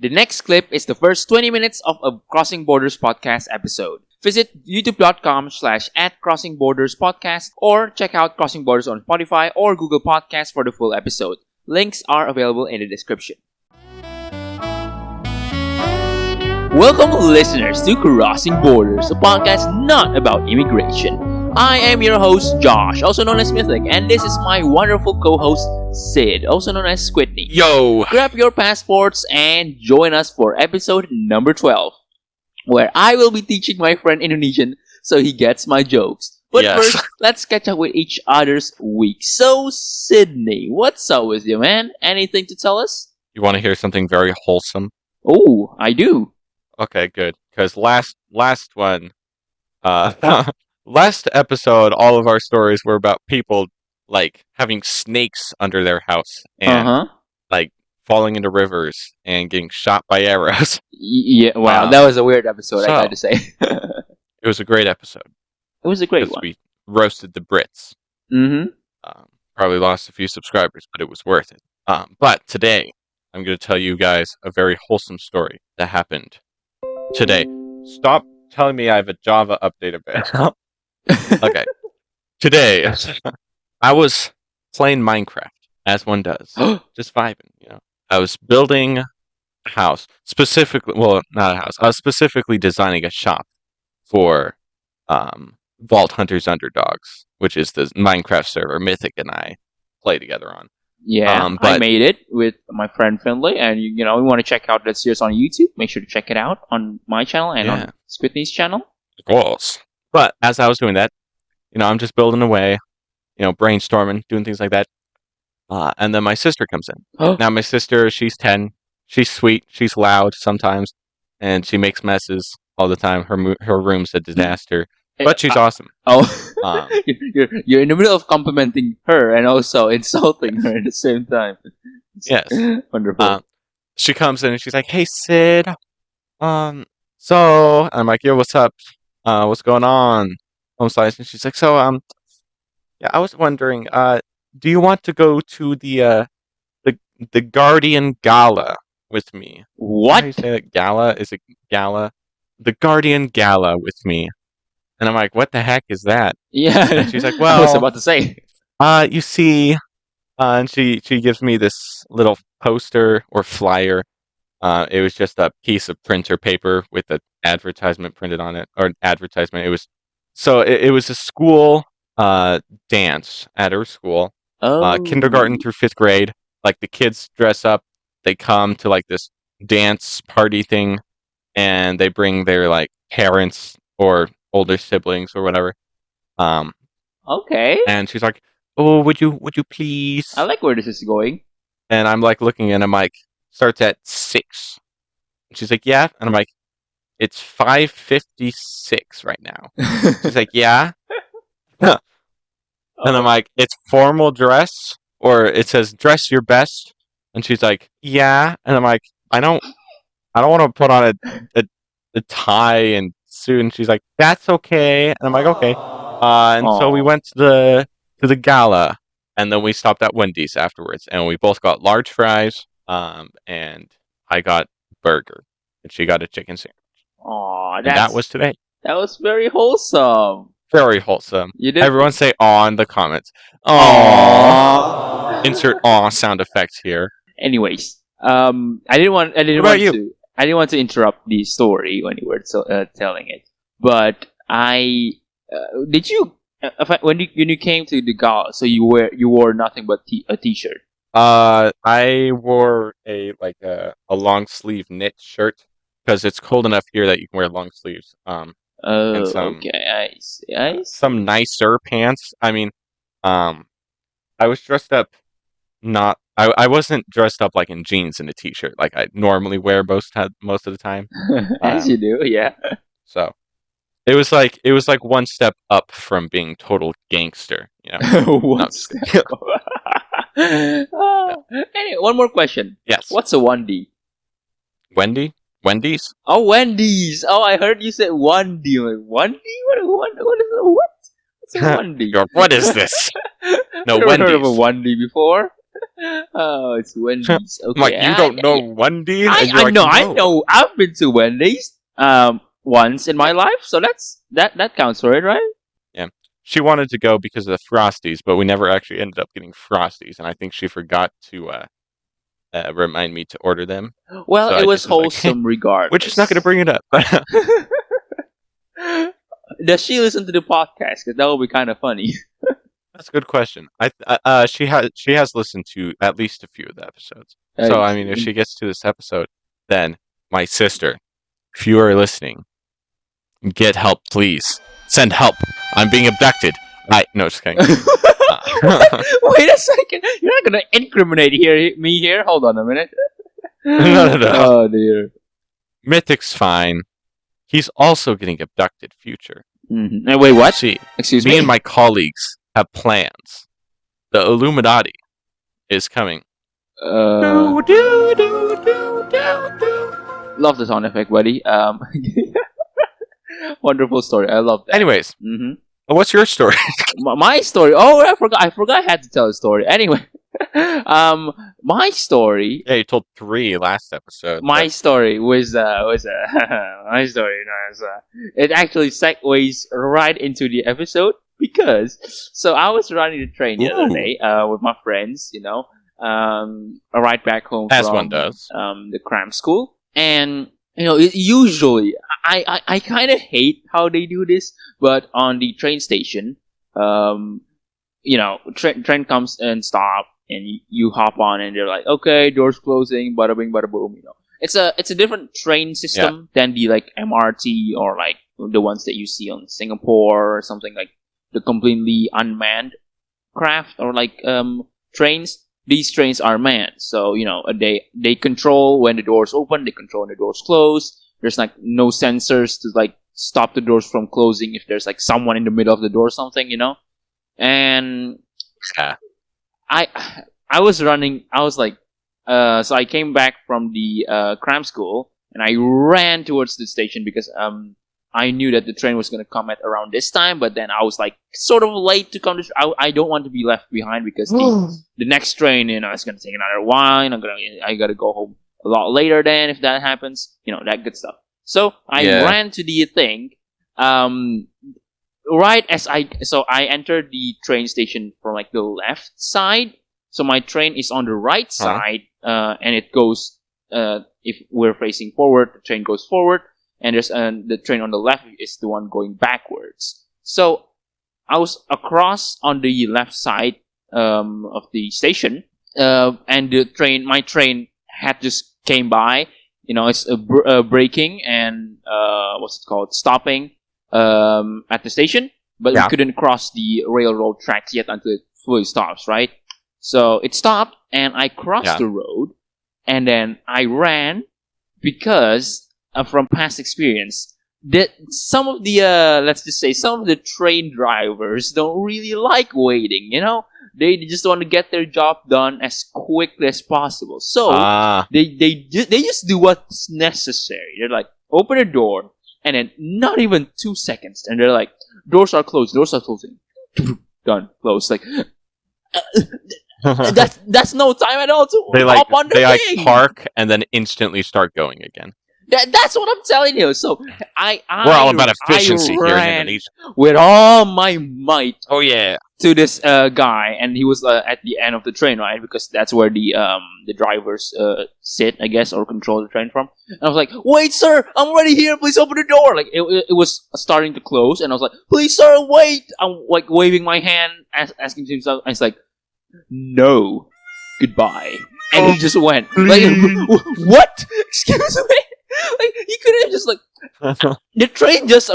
The next clip is the first 20 minutes of a Crossing Borders podcast episode. Visit youtube.com/@CrossingBordersPodcast or check out Crossing Borders on Spotify or Google Podcasts for the full episode. Links are available in the description. Welcome, listeners, to Crossing Borders, a podcast not about immigration. I am your host, Josh, also known as Mythic, and this is my wonderful co-host, Sid, also known as Squidney. Yo! Grab your passports and join us for episode number 12, where I will be teaching my friend Indonesian so he gets my jokes. But Yes. first, let's catch up with each other's week. So, Sydney, what's up with you, man? Anything to tell us? You want to hear something very wholesome? Oh, I do. Okay, good. Because last one, last episode, all of our stories were about people like having snakes under their house and like falling into rivers and getting shot by arrows. Yeah, wow, that was a weird episode, I had to say. It was a great episode. It was a great one. We roasted the Brits. Mm-hmm. Probably lost a few subscribers, but it was worth it. But today, I'm going to tell you guys a very wholesome story that happened today. Stop telling me I have a Java update event. Okay. Today, I was playing Minecraft, as one does. Just vibing, you know. I was building a house. Specifically, well, not a house. I was specifically designing a shop for Vault Hunters Underdogs, which is the Minecraft server Mythic and I play together on. Yeah, I made it with my friend Finley, and you know, we want to check out that series on YouTube. Make sure to check it out on my channel and on Squidney's channel. Of course. But as I was doing that, you know, I'm just building away, you know, brainstorming, doing things like that. And then my sister comes in. Now, my sister, she's 10. She's sweet. She's loud sometimes. And she makes messes all the time. Her room's a disaster. But she's awesome. You're in the middle of complimenting her and also insulting her at the same time. Yes. Wonderful. She comes in and she's like, "Hey, Sid. So," I'm like, "Yo, what's up? What's going on?" Home slice. And she's like, "So, yeah, I was wondering, do you want to go to the Guardian Gala with me?" What? How do you say that? Gala? Is it Gala? The Guardian Gala with me. And I'm like, "What the heck is that?" Yeah. And she's like, "Well, I was about to say. You see," and she gives me this little poster or flyer. It was just a piece of printer paper with an advertisement printed on it, or an advertisement. It was a school dance at her school. Kindergarten through 5th grade. Like the kids dress up, they come to like this dance party thing, and they bring their like parents or older siblings or whatever. Okay. And she's like, "Oh, would you please?" I like where this is going. And I'm like looking, and I'm like, "Starts at 6." And she's like, "Yeah." And I'm like, "It's 5:56 right now." She's like, "Yeah." And I'm like, "It's formal dress, or it says dress your best." And she's like, "Yeah." And I'm like, I don't want to put on a tie and suit. And she's like, "That's okay." And I'm like, "Okay." And so we went to the gala, and then we stopped at Wendy's afterwards, and we both got large fries. And I got burger, and she got a chicken sandwich. That was today. That was very wholesome. Very wholesome. Everyone say "aw" in the comments. Aww. Insert "aw" sound effects here. Anyways, I didn't want to interrupt the story when you were telling it, but did you when you came to the gala? So you wore nothing but a t-shirt. I wore a long sleeve knit shirt because it's cold enough here that you can wear long sleeves. And okay, I see. Some nicer pants. I mean, I was dressed up. I wasn't dressed up like in jeans and a t-shirt like I normally wear most of the time. As you do, yeah. So it was like one step up from being total gangster, you know. One step up. Anyway, one more question. Yes. What's a 1D? Wendy's? Oh, Wendy's. Oh, I heard you said 1D. Like, 1D? What is a what? What's a 1D? What is this? No, I've never Wendy's. heard of a 1D before. Oh, it's Wendy's. Okay, I'm like, you don't know Wendy's? And you're I like, know, no. I know. I've been to Wendy's once in my life, so that counts for it, right? Yeah. She wanted to go because of the Frosties, but we never actually ended up getting Frosties, and I think she forgot to remind me to order them. Well, So it I was just was like, wholesome regardless. we're just not going to bring it up. Does she listen to the podcast? Because that would be kind of funny. That's a good question. She has listened to at least a few of the episodes. So I mean, if she gets to this episode, then my sister, if you are listening, get help, please. Send help. I'm being abducted. No, just kidding. Wait a second. You're not gonna incriminate me here. Hold on a minute. No. Oh dear. Mythic's fine. He's also getting abducted. Future. Mm-hmm. Wait, what? See, Excuse me. Me and my colleagues have plans. The Illuminati is coming. Love the sound effect, buddy. Wonderful story. I love that. Anyways, mm-hmm. What's your story? My story. Oh, I forgot. I had to tell a story. Anyway, my story. Yeah, you told 3 last episode. My story was my story. It actually segues right into the episode because I was running the train the other day with my friends. A ride back home as from one does the cram school, and usually I kind of hate how they do this, but on the train station, train comes and stop, and you hop on, and they're like, okay, doors closing, bada bing, bada boom. It's a different train system than the like MRT or like the ones that you see on Singapore or something, like the completely unmanned craft or like trains. These trains are manned, so they control when the doors open, they control when the doors close. There's like no sensors to like stop the doors from closing if there's like someone in the middle of the door or something, And I was running. I was like, so I came back from the cram school and I ran towards the station because I knew that the train was going to come at around this time, but then I was like sort of late to come. I don't want to be left behind because the next train, it's going to take another while. I got to go home a lot later then if that happens, that good stuff. So I ran to the thing, right as I entered the train station from like the left side. So my train is on the right side, and it goes, if we're facing forward, the train goes forward. And there's the train on the left is the one going backwards. So I was across on the left side of the station, and my train had just came by. It's braking and stopping at the station, but we couldn't cross the railroad tracks yet until it fully stops, right? So it stopped, and I crossed the road, and then I ran because. From past experience, that some of the some of the train drivers don't really like waiting. They just want to get their job done as quickly as possible. So they just do what's necessary. They're like, open the door, and then not even 2 seconds, and they're like, doors are closed, doors are closing, done, closed. Like that's no time at all to hop on the thing. Park and then instantly start going again. That's what I'm telling you. So we're all about efficiency here in Indonesia. With all my might. Oh yeah. To this guy, and he was at the end of the train, right? Because that's where the drivers sit, I guess, or control the train from. And I was like, "Wait, sir, I'm already here. Please open the door." Like it was starting to close, and I was like, "Please, sir, wait!" I'm like waving my hand, asking himself. And it's like, "No, goodbye," and he just went. Like, what? Excuse me. Like you could have just like the train just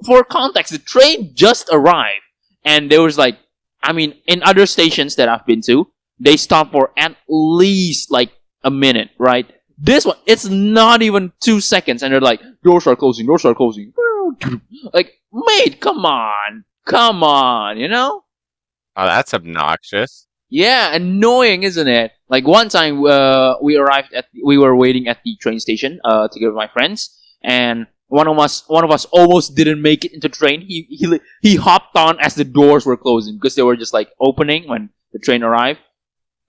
for context, the train just arrived, and there was like, I mean, in other stations that I've been to, they stop for at least like a minute, right? This one, it's not even 2 seconds, and they're like, doors are closing, doors are closing. Like, mate, come on, Oh, that's obnoxious. Yeah, annoying, isn't it? Like one time, we were waiting at the train station together with my friends, and one of us almost didn't make it into the train. He hopped on as the doors were closing because they were just like opening when the train arrived.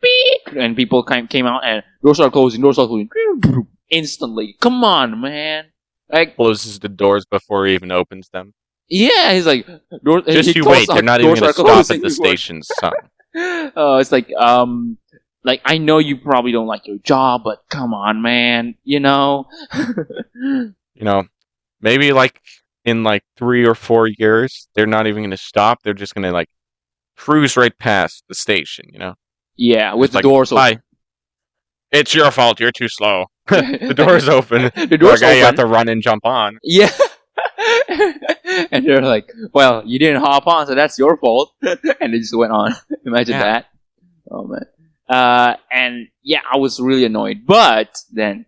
beep, and people came out and doors are closing, instantly. Come on, man! Like Closes the doors before he even opens them. yeah, he's like Just you wait. They're not even going to stop at the station, son. It's like I know you probably don't like your job, but come on, man. Maybe like in like 3 or 4 years, they're not even going to stop. They're just going to like cruise right past the station. Yeah, with the like, doors open. Hi. It's your fault. You're too slow. The door's open. The door's open. You have to run and jump on. Yeah. And they're like, well, you didn't hop on, so that's your fault. And they just went on. Imagine that. Oh, man. And yeah, I was really annoyed. But then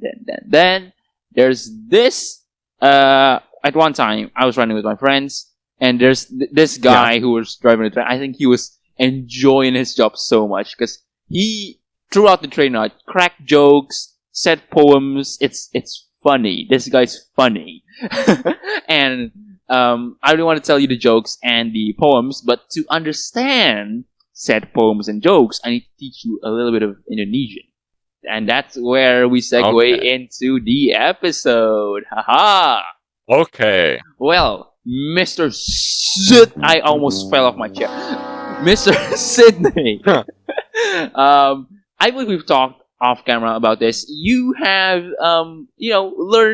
there's this. At one time, I was running with my friends, and there's this guy who was driving the train. I think he was enjoying his job so much because he, throughout the train, cracked jokes, said poems. It's funny. This guy's funny. And I don't want to tell you the jokes and the poems, but to understand said poems and jokes, I need to teach you a little bit of Indonesian. And that's where we segue into the episode. Haha! Okay. Well, Mr. Sid, I almost fell off my chair. Mr. Sydney. I believe we've talked off camera about this. You have, learned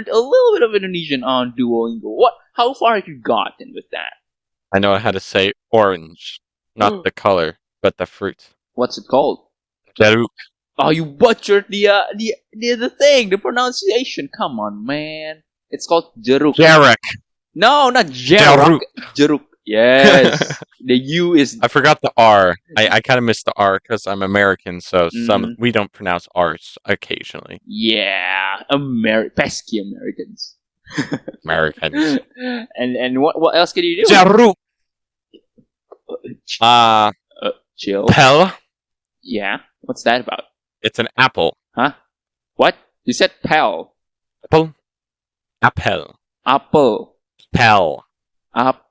a little bit of Indonesian on Duolingo. How far have you gotten with that? I know how to say orange, not the color, but the fruit. What's it called? Jeruk. Oh, you butchered the thing, the pronunciation. Come on, man. It's called jeruk. Jeruk. No, not jeruk. Jeruk. Yes. The U is... I forgot the R. I kind of missed the R because I'm American, so we don't pronounce R's occasionally. Yeah. Pesky Americans. Americans. And what else can you do? Jeruk. Chill. Pel. Yeah. What's that about? It's an apple. Huh? What? You said pel. Apple. Apple. Apple. Pel.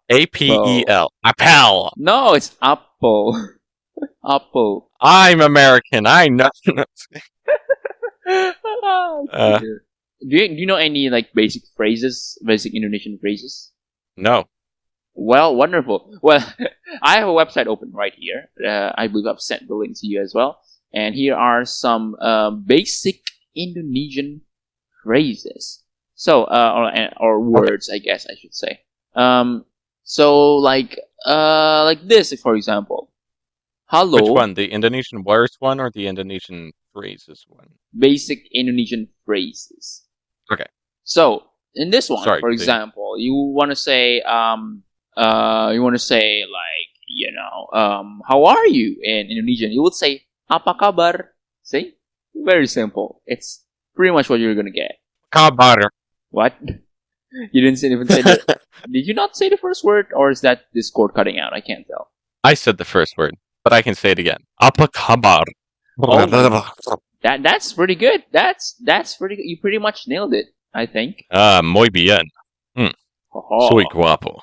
A-P-E-L. Apple. No, it's apple. Apple. I'm American. I know. Do you know any basic Indonesian phrases? No. Well, wonderful. Well, I have a website open right here. I believe I've sent the link to you as well. And here are some basic Indonesian phrases. So, or words, I guess I should say. So like this, for example. Hello. Which one? The Indonesian words one or the Indonesian phrases one? Basic Indonesian phrases. Okay. So in this one, for example, you want to say how are you in Indonesian? You would say apa kabar. See? Very simple. It's pretty much what you're gonna get. Kabar. What? You didn't even say that. Did you not say the first word, or is that Discord cutting out? I can't tell. I said the first word, but I can say it again. Apa kabar. Oh, that's pretty good. That's pretty good. You pretty much nailed it, I think. Muy bien. Soy guapo.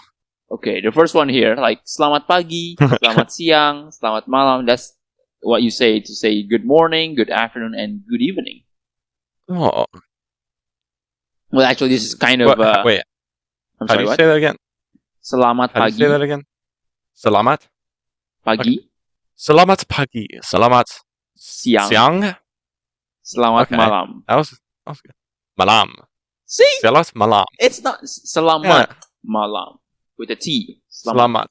Okay, the first one here, like selamat pagi, selamat siang, selamat malam. That's what you say to say good morning, good afternoon, and good evening. Oh. Well, actually, this is kind of... wait. I'm How sorry, do you what? say that again? Selamat pagi. How do you say that again? Selamat? Pagi. Okay. Selamat pagi. Selamat siang. Selamat malam. That was good. Malam. See? Selamat malam. It's not selamat malam with a T. Selamat.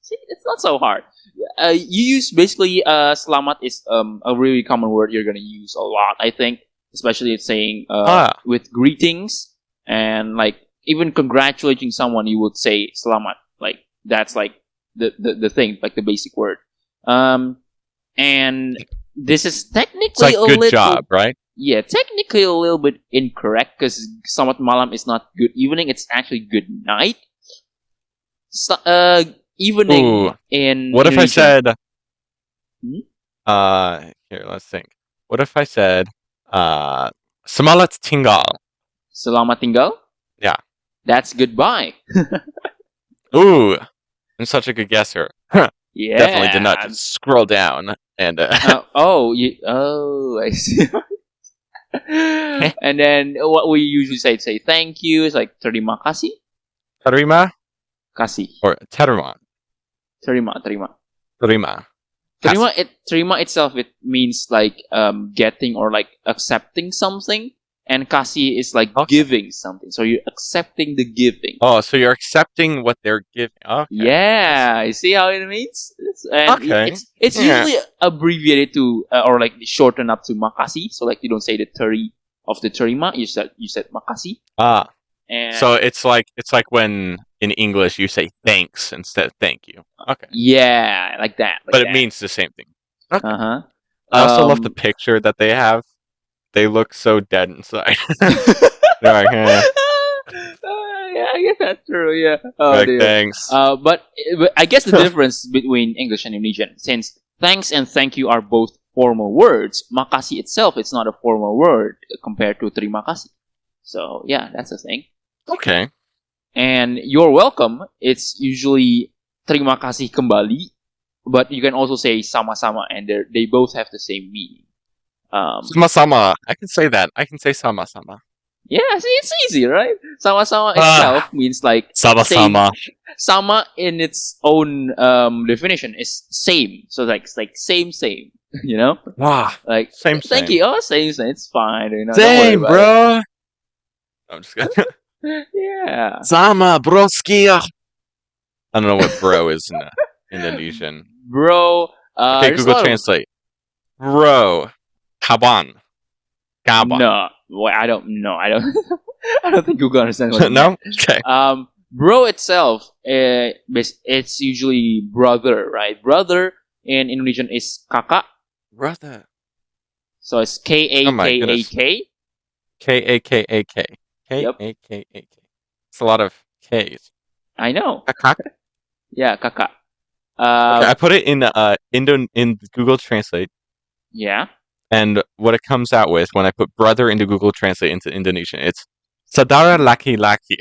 See, it's not so hard. You use basically selamat is a really common word you're gonna use a lot, I think. Especially it's saying with greetings and even congratulating someone, you would say selamat. That's the thing, the basic word. And this is technically it's like good job, right? Yeah, technically a little bit incorrect because selamat malam is not good evening. It's actually good night. Evening in. What if I said? Here, let's think. What if I said? Selamat tinggal. Selamat tinggal? Yeah. That's goodbye. Ooh, I'm such a good guesser. definitely did not Yeah. just scroll down and I see. And then what we usually say thank you is like terima kasih. terima Kasih. or terima. Terima. Terima. Terima itself, it means like getting or like accepting something, and kasih is like giving something. So you're accepting the giving. Oh, so you're accepting what they're giving. Okay. Yeah, you see how it means? It's usually abbreviated to or like shortened up to makasih. So like you don't say the teri of the terima, you said makasih. And so it's like when in English you say thanks instead of thank you. Okay. Yeah, like that. But it means the same thing. Okay. Uh-huh. I also love the picture that they have. They look so dead inside. They're like, yeah, I guess that's true. Yeah. like, thanks. But I guess the difference between English and Indonesian, since thanks and thank you are both formal words, makasih itself it's not a formal word compared to terima kasih. So yeah, that's the thing. Okay. And you're welcome, it's usually terima kasih kembali, but you can also say sama-sama, and they both have the same meaning. Sama-sama. I can say that. I can say sama-sama. Yeah, see, it's easy, right? Sama-sama itself means like sama-sama. Sama in its own definition is same. So like same, you know? Wow. Like same. Thank you. Oh, same. It's fine. You know, same, bro. I'm just kidding. Yeah. Sama broski. I don't know what bro is in Indonesian. Bro. Okay, Google Translate. Bro. Kaban. No, well, I don't know. I don't think Google understands what no. Okay. Bro itself, it's usually brother, right? Brother in Indonesian is kakak. Brother. So it's K-A-K-A-K. K-A-K-A-K. Yep. K-A-K-A-K. It's a lot of K's. I know. Kakak? Yeah, kakak. Okay, I put it in Google Translate. Yeah. And what it comes out with when I put brother into Google Translate into Indonesian, it's saudara laki-laki.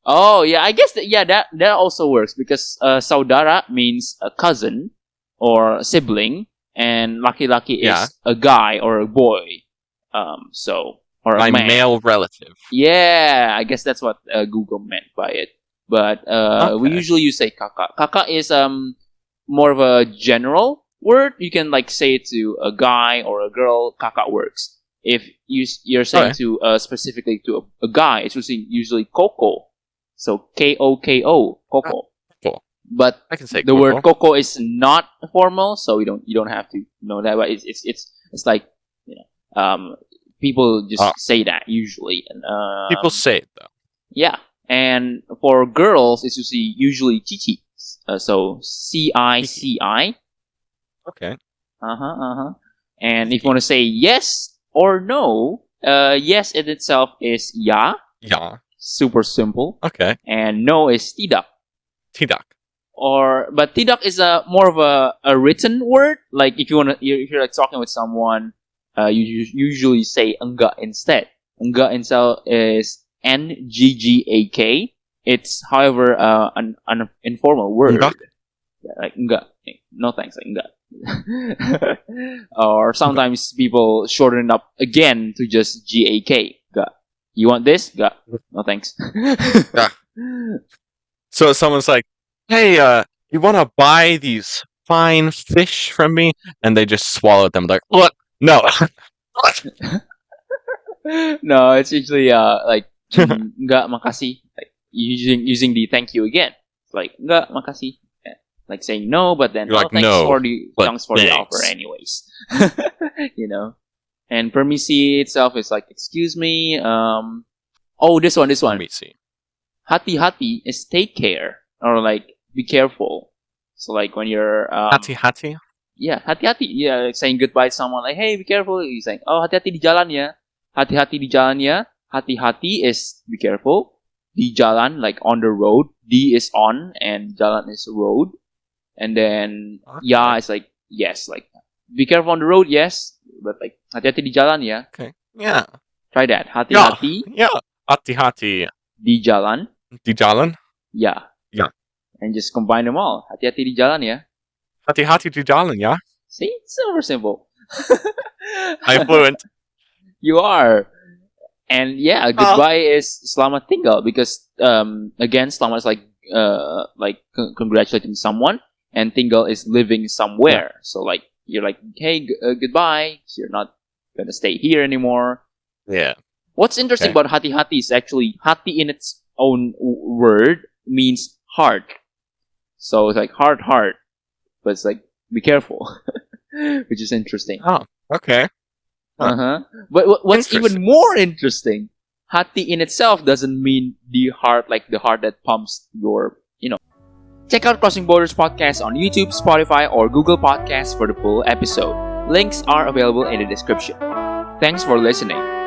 Oh yeah, I guess that also works because saudara means a cousin or sibling, and laki-laki is a guy or a boy. Or a man. Male relative. Yeah, I guess that's what Google meant by it. But we usually say kakak. Kakak is more of a general word. You can like say it to a guy or a girl. Kakak works. If you're saying to specifically to a guy, it's usually koko. So K-O-K-O, koko. Cool. But I can say the word koko is not formal, so you don't have to know that. But it's like, you know, people just say that usually. And, people say it though. Yeah, and for girls, it's usually chichi. So C-I-C-I. Okay. And if you want to say yes or no, yes in itself is ya. Ya. Super simple. Okay. And no is tidak. Tidak. But tidak is more of a written word. Like if you're like talking with someone, you usually say enggak instead. Enggak itself is N-G-G-A-K. It's, however, an informal word. Enggak? Yeah, like enggak. No thanks, like enggak. Or sometimes people shorten it up again to just G-A-K. Enggak. You want this? Enggak. No thanks. So someone's like, hey, you want to buy these fine fish from me? And they just swallow them. Like, what? No. No, it's usually like enggak makasih, like using the thank you again. It's like enggak makasih, like saying no, but then like, thanks no, for the offer anyways. You know. And permisi itself is like excuse me. This one. Permisi. Hati-hati is take care or like be careful. So like when you're hati-hati. Yeah, hati-hati. Yeah, like saying goodbye to someone, like, hey, be careful. You're saying, oh, hati-hati di jalan ya. Hati-hati di jalan ya. Hati-hati is be careful. Di jalan, like on the road. Di is on, and jalan is road. And then, ya is like, yes, like, be careful on the road, yes. But like, hati-hati di jalan ya. Okay, yeah. Try that. Hati-hati. Yeah. Hati-hati. Di jalan. Di jalan? Yeah. Yeah. And just combine them all. Hati-hati di jalan ya. Hati-hati di jalan, ya. See, it's super simple. I'm fluent. You are. And yeah, goodbye is selamat tinggal because again, selamat is like congratulating someone, and tinggal is living somewhere. So like you're like, hey, goodbye. So you're not gonna stay here anymore. Yeah. What's interesting about hati-hati is actually hati in its own word means heart. So it's like heart, but it's like be careful, which is interesting. Oh, okay. But what's even more interesting, hati in itself doesn't mean the heart, like the heart that pumps your, Check out Crossing Borders Podcast on YouTube, Spotify, or Google Podcasts for the full episode. Links are available in the description. Thanks for listening.